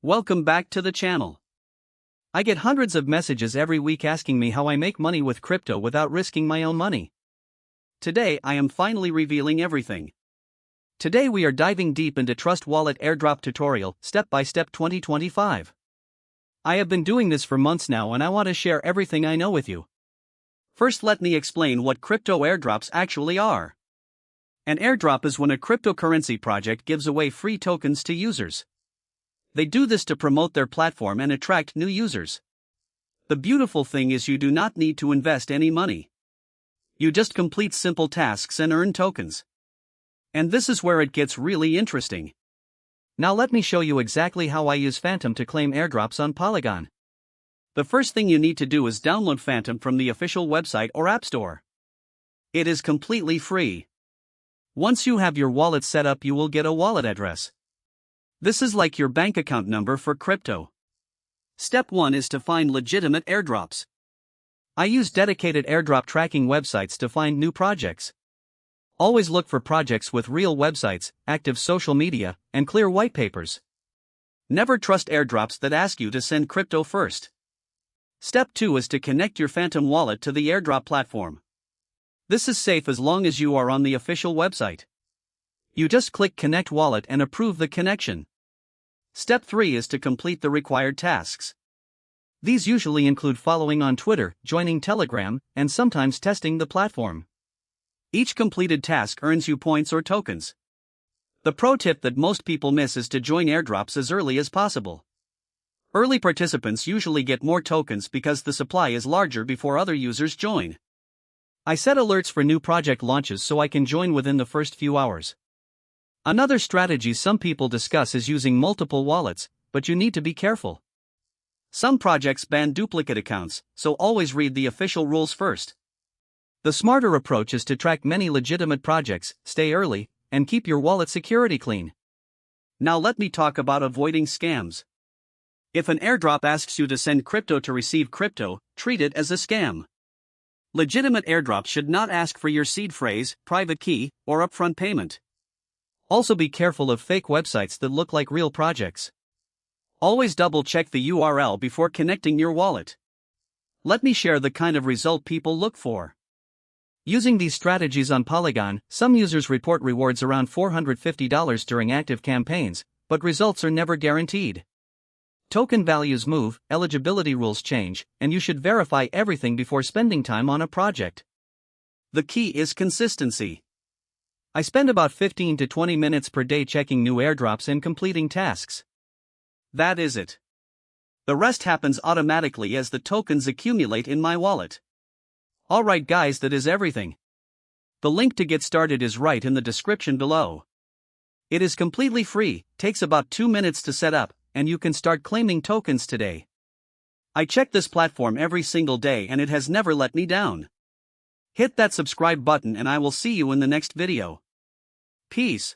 Welcome back to the channel. I get hundreds of messages every week asking me how I make money with crypto without risking my own money. Today I am finally revealing everything. Today we are diving deep into Trust Wallet Airdrop tutorial, step by step 2025. I have been doing this for months now and I want to share everything I know with you. First, let me explain what crypto airdrops actually are. An airdrop is when a cryptocurrency project gives away free tokens to users. They do this to promote their platform and attract new users. The beautiful thing is you do not need to invest any money. You just complete simple tasks and earn tokens. And this is where it gets really interesting. Now let me show you exactly how I use Phantom to claim airdrops on Polygon. The first thing you need to do is download Phantom from the official website or app store. It is completely free. Once you have your wallet set up, you will get a wallet address. This is like your bank account number for crypto. Step 1 is to find legitimate airdrops. I use dedicated airdrop tracking websites to find new projects. Always look for projects with real websites, active social media, and clear white papers. Never trust airdrops that ask you to send crypto first. Step 2 is to connect your Phantom wallet to the airdrop platform. This is safe as long as you are on the official website. You just click Connect Wallet and approve the connection. Step 3 is to complete the required tasks. These usually include following on Twitter, joining Telegram, and sometimes testing the platform. Each completed task earns you points or tokens. The pro tip that most people miss is to join airdrops as early as possible. Early participants usually get more tokens because the supply is larger before other users join. I set alerts for new project launches so I can join within the first few hours. Another strategy some people discuss is using multiple wallets, but you need to be careful. Some projects ban duplicate accounts, so always read the official rules first. The smarter approach is to track many legitimate projects, stay early, and keep your wallet security clean. Now let me talk about avoiding scams. If an airdrop asks you to send crypto to receive crypto, treat it as a scam. Legitimate airdrops should not ask for your seed phrase, private key, or upfront payment. Also be careful of fake websites that look like real projects. Always double-check the URL before connecting your wallet. Let me share the kind of result people look for. Using these strategies on Polygon, some users report rewards around $450 during active campaigns, but results are never guaranteed. Token values move, eligibility rules change, and you should verify everything before spending time on a project. The key is consistency. I spend about 15 to 20 minutes per day checking new airdrops and completing tasks. That is it. The rest happens automatically as the tokens accumulate in my wallet. Alright guys, that is everything. The link to get started is right in the description below. It is completely free, takes about 2 minutes to set up, and you can start claiming tokens today. I check this platform every single day and it has never let me down. Hit that subscribe button and I will see you in the next video. Peace.